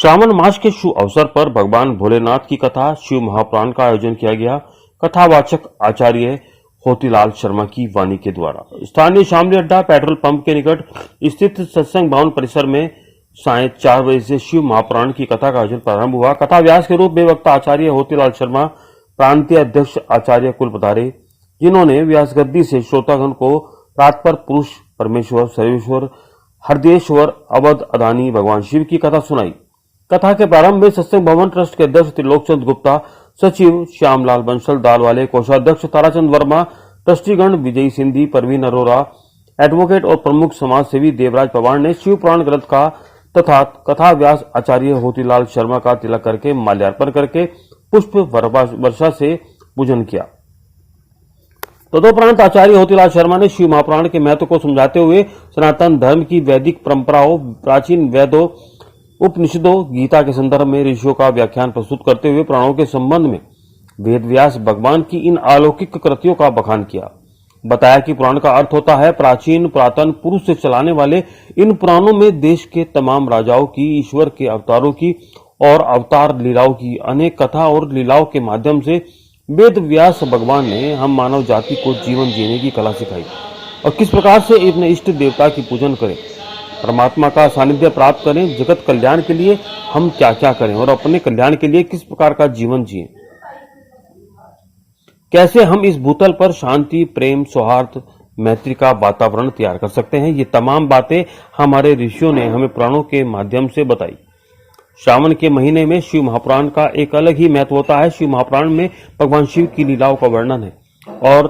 श्रावण मास के शुभ अवसर पर भगवान भोलेनाथ की कथा शिव महापुराण का आयोजन किया गया। कथावाचक आचार्य होतीलाल शर्मा की वाणी के द्वारा स्थानीय शामली अड्डा पेट्रोल पंप के निकट स्थित सत्संग भवन परिसर में सायं 4 बजे से शिव महापुराण की कथा का आयोजन प्रारंभ हुआ। कथा व्यास के रूप में वक्ता आचार्य होतीलाल शर्मा, प्रांतीय अध्यक्ष आचार्य कुल पधारे, जिन्होंने व्यास गद्दी से श्रोतागण को रात पर पुरुष परमेश्वर सर्वेश्वर हरदेश्वर अवध अदानी भगवान शिव की कथा सुनाई। कथा के प्रारंभ में सत्संग भवन ट्रस्ट के अध्यक्ष त्रिलोकचंद गुप्ता, सचिव श्यामलाल बंसल दालवाले, कोषाध्यक्ष ताराचंद वर्मा, ट्रस्टीगण विजय सिंधी, परवीन अरोरा, एडवोकेट और प्रमुख समाज सेवी देवराज पवार ने शिव पुराण ग्रंथ का तथा कथा व्यास आचार्य होतीलाल शर्मा का तिलक करके माल्यार्पण करके पुष्प वर्षा से पूजन किया। तदोपरांत आचार्य होतीलाल शर्मा ने शिव महापुराण के महत्व को समझाते हुए सनातन धर्म की वैदिक परंपराओं, प्राचीन वेदों, उपनिषदों, गीता के संदर्भ में ऋषियों का व्याख्यान प्रस्तुत करते हुए पुराणों के संबंध में वेद व्यास भगवान की इन अलौकिक कृतियों का बखान किया। बताया कि पुराण का अर्थ होता है प्राचीन पुरातन पुरुष से चलाने वाले इन पुराणों में देश के तमाम राजाओं की, ईश्वर के अवतारों की और अवतार लीलाओं की अनेक कथा और लीलाओं के माध्यम से वेद व्यास भगवान ने हम मानव जाति को जीवन जीने की कला सिखाई और किस प्रकार से अपने इष्ट देवता की पूजन करें, परमात्मा का सानिध्य प्राप्त करें, जगत कल्याण के लिए हम क्या क्या करें और अपने कल्याण के लिए किस प्रकार का जीवन जिएं, कैसे हम इस भूतल पर शांति, प्रेम, सौहार्द, मैत्री का वातावरण तैयार कर सकते हैं। ये तमाम बातें हमारे ऋषियों ने हमें पुराणों के माध्यम से बताई। श्रावण के महीने में शिव महापुराण का एक अलग ही महत्व होता है। शिव महापुराण में भगवान शिव की लीलाओं का वर्णन है और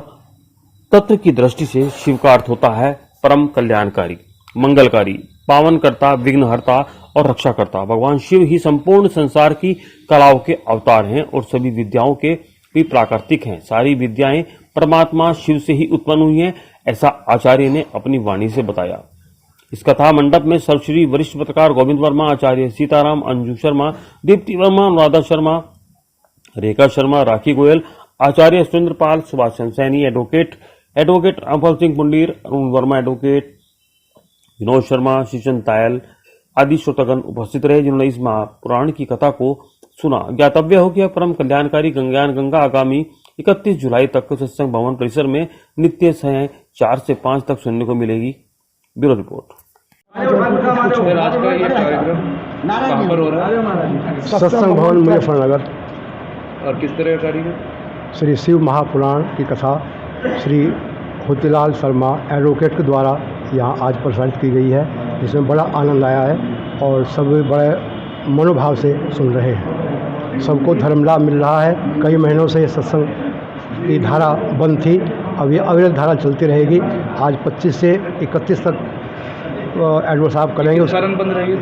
तत्व की दृष्टि से शिव का अर्थ होता है परम कल्याणकारी, मंगलकारी, पावनकर्ता, विघ्नहर्ता और रक्षाकर्ता। भगवान शिव ही संपूर्ण संसार की कलाओं के अवतार हैं और सभी विद्याओं के भी प्राकृतिक हैं। सारी विद्याएं परमात्मा शिव से ही उत्पन्न हुई हैं, ऐसा आचार्य ने अपनी वाणी से बताया। इस कथा मंडप में सर्वश्री वरिष्ठ पत्रकार गोविंद वर्मा, आचार्य सीताराम, अंजू शर्मा, दीप्ति वर्मा, अनुराधा शर्मा, रेखा शर्मा, राखी गोयल, आचार्य सुरेंद्र पाल, सुभाष चंद्र सैनी, एडवोकेट अमफल सिंह पुंडीर, अरुण वर्मा, एडवोकेट विनोद शर्मा, शिशन तायल आदि श्रोतागण उपस्थित रहे, जिन्होंने इस महापुराण की कथा को सुना। ज्ञातव्य हो कि परम कल्याणकारी गंगायान गंगा आगामी 31 जुलाई तक सत्संग भवन परिसर में नित्य सायं 4 से 5 तक सुनने को मिलेगी। Bureau report. आज का ये कार्यक्रम कहाँ पर हो रहा है? सत्संग भवन मुजफ्फरनगर। और किस तरह का कार्यक्रम? श्री शिव महापुराण की कथा श्री होतीलाल शर्मा एडवोकेट के द्वारा यहाँ आज प्रसारित की गई है, जिसमें बड़ा आनंद आया है और सब बड़े मनोभाव से सुन रहे हैं। सबको धर्म लाभ मिल रहा है। कई महीनों से ये सत्संग की धारा बंद थी, अब ये अविरल धारा चलती रहेगी। आज 25 से 31 तक एडवोकेट साहब करेंगे। कारण बंद रहेगी।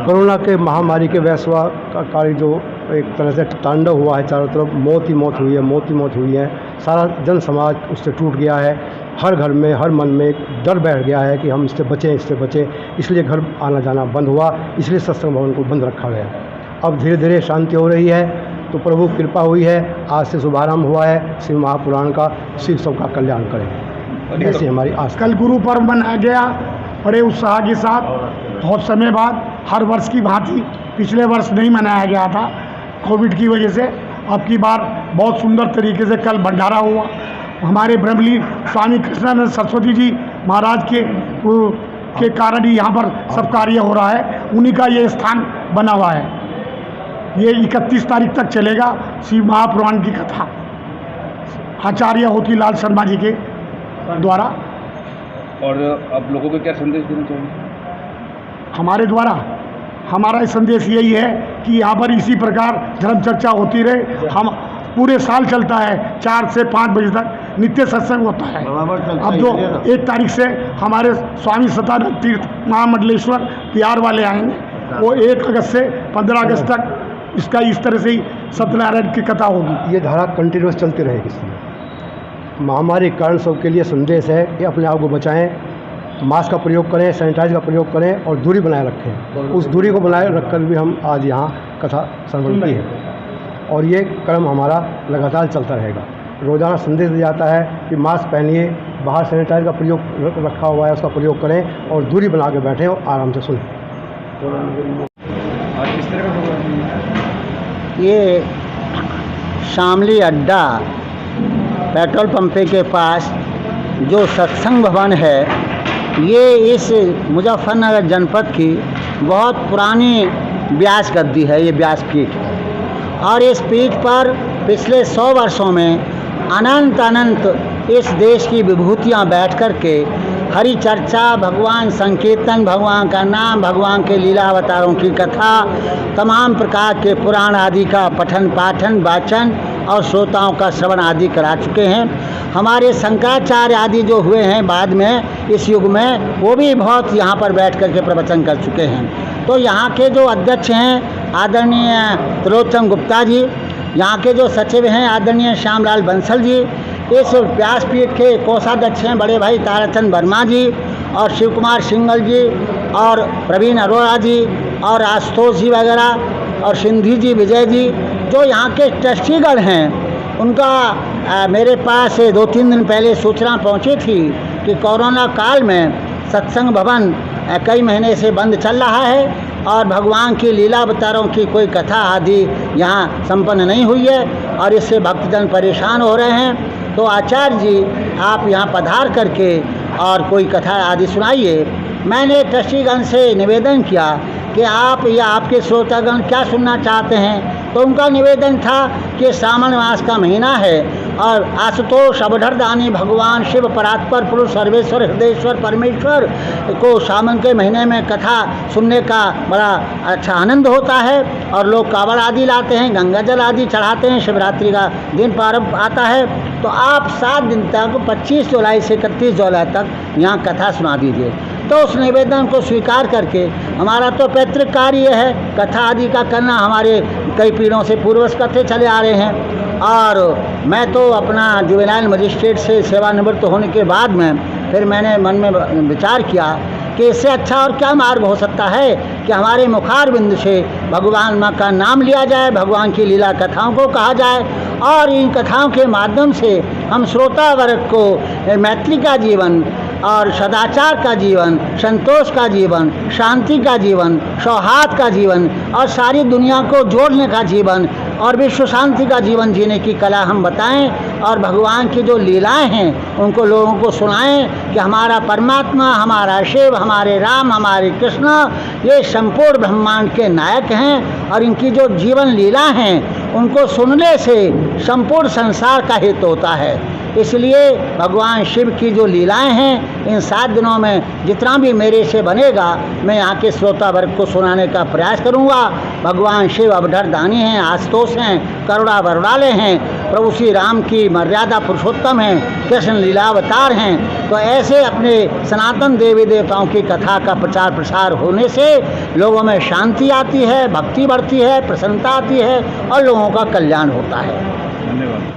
कोरोना के महामारी के वैश्वा का कार्य जो एक तरह से तांडव हुआ है, चारों तरफ मौत ही मौत हुई है। सारा जन समाज उससे टूट गया है। हर घर में, हर मन में एक डर बैठ गया है कि हम इससे बचें। इसलिए घर आना जाना बंद हुआ, इसलिए सत्संग भवन को बंद रखा गया। अब धीरे धीरे शांति हो रही है, तो प्रभु कृपा हुई है। आज से शुभारंभ हुआ है शिव महापुराण का। शिव सबका कल्याण करें, ऐसी हमारी आस। कल गुरु पर्व मनाया गया बड़े उत्साह के साथ। बहुत समय बाद हर वर्ष की भांति पिछले वर्ष नहीं मनाया गया था कोविड की वजह से। अब की बार बहुत सुंदर तरीके से कल भंडारा हुआ। हमारे ब्रह्मलीन स्वामी कृष्णानंद सरस्वती जी महाराज के कारण ही यहाँ पर सब कार्य हो रहा है। उन्हीं का ये स्थान बना हुआ है। ये 31 तारीख तक चलेगा शिव महापुराण की कथा आचार्य होतीलाल शर्मा जी के द्वारा। और आप लोगों को क्या संदेश देना चाहेंगे? हमारे द्वारा हमारा संदेश यही है कि यहाँ पर इसी प्रकार धर्म चर्चा होती रहे। हम पूरे साल चलता है, 4 से 5 बजे तक नित्य सत्संग होता है। अब जो 1 तारीख से हमारे स्वामी सतानंद तीर्थ महामंडलेश्वर बिहार वाले आएंगे, वो 1 अगस्त से 15 अगस्त तक इसका इस तरह से ही सत्यनारायण की कथा होगी। ये धारा कंटिन्यूस चलती रहेगी। इसमें महामारी के कारण सबके लिए संदेश है कि अपने आप को बचाएं, मास्क का प्रयोग करें, सैनिटाइज का प्रयोग करें और दूरी बनाए रखें। उस दूरी को बनाए रखकर भी हम आज यहाँ कथा श्रवण की है और ये क्रम हमारा लगातार चलता रहेगा। रोज़ाना संदेश दिया जाता है कि मास्क पहनिए, बाहर सैनिटाइज का प्रयोग रखा हुआ है, उसका प्रयोग करें और दूरी बना के बैठें और आराम से सुनें। आज किस तरह का प्रोग्राम है? ये शामली अड्डा पेट्रोल पंपे के पास जो सत्संग भवन है, ये इस मुजफ्फरनगर जनपद की बहुत पुरानी व्यास गद्दी है। ये व्यास पीठ है और इस पीठ पर पिछले 100 वर्षों में अनंत इस देश की विभूतियाँ बैठ कर के हरि चर्चा, भगवान संकीर्तन, भगवान का नाम, भगवान के लीला अवतारों की कथा, तमाम प्रकार के पुराण आदि का पठन पाठन वाचन और श्रोताओं का श्रवण आदि करा चुके हैं। हमारे शंकराचार्य आदि जो हुए हैं बाद में इस युग में, वो भी बहुत यहाँ पर बैठ कर के प्रवचन कर चुके हैं। तो यहाँ के जो अध्यक्ष हैं आदरणीय त्रिलोचन गुप्ता जी, यहाँ के जो सचिव हैं आदरणीय श्यामलाल बंसल जी, इस व्यासपीठ के कोषाध्यक्ष हैं बड़े भाई ताराचंद वर्मा जी और शिव कुमार सिंगल जी और प्रवीण अरोड़ा जी और आशुतोष जी वगैरह और सिंधी जी, विजय जी, जो यहाँ के ट्रस्टीगण हैं, उनका मेरे पास 2-3 दिन पहले सूचना पहुँची थी कि कोरोना काल में सत्संग भवन कई महीने से बंद चल रहा है और भगवान की लीला अवतारों की कोई कथा आदि यहाँ संपन्न नहीं हुई है और इससे भक्तजन परेशान हो रहे हैं। तो आचार्य जी, आप यहाँ पधार करके और कोई कथा आदि सुनाइए। मैंने ट्रस्टीगण से निवेदन किया कि आप या आपके श्रोतागण क्या सुनना चाहते हैं, तो उनका निवेदन था कि सावन मास का महीना है और आशुतोष अवधरदानी भगवान शिव परात्पर पुरुष सर्वेश्वर हृदयेश्वर परमेश्वर को सावन के महीने में कथा सुनने का बड़ा अच्छा आनंद होता है और लोग कावड़ आदि लाते हैं, गंगा जल आदि चढ़ाते हैं, शिवरात्रि का दिन प्रारंभ आता है। तो आप 7 दिन तक 25 जुलाई से 31 जुलाई तक यहाँ कथा सुना दीजिए। तो उस निवेदन को स्वीकार करके, हमारा तो पैतृक कार्य है कथा आदि का करना, हमारे कई पीढ़ों से पूर्वज करते चले आ रहे हैं और मैं तो अपना जुवेनाइल मजिस्ट्रेट से सेवानिवृत्त होने के बाद में फिर मैंने मन में विचार किया कि इससे अच्छा और क्या मार्ग हो सकता है कि हमारे मुखार बिंद से भगवान माँ का नाम लिया जाए, भगवान की लीला कथाओं को कहा जाए और इन कथाओं के माध्यम से हम श्रोता वर्ग को मैत्री का जीवन और सदाचार का जीवन, संतोष का जीवन, शांति का जीवन, सौहार्द का जीवन और सारी दुनिया को जोड़ने का जीवन और विश्व शांति का जीवन जीने की कला हम बताएं और भगवान की जो लीलाएं हैं उनको लोगों को सुनाएं कि हमारा परमात्मा, हमारा शिव, हमारे राम, हमारे कृष्ण, ये संपूर्ण ब्रह्मांड के नायक हैं और इनकी जो जीवन लीला हैं उनको सुनने से संपूर्ण संसार का हित होता है। इसलिए भगवान शिव की जो लीलाएं हैं इन 7 दिनों में जितना भी मेरे से बनेगा मैं यहाँ के श्रोता वर्ग को सुनाने का प्रयास करूँगा। भगवान शिव अवधरदानी हैं, आशुतोष हैं, करुणा वरुणालय हैं, प्रभु श्री राम की मर्यादा पुरुषोत्तम हैं, कृष्ण लीला अवतार हैं। तो ऐसे अपने सनातन देवी देवताओं की कथा का प्रचार प्रसार होने से लोगों में शांति आती है, भक्ति बढ़ती है, प्रसन्नता आती है और लोगों का कल्याण होता है। धन्यवाद।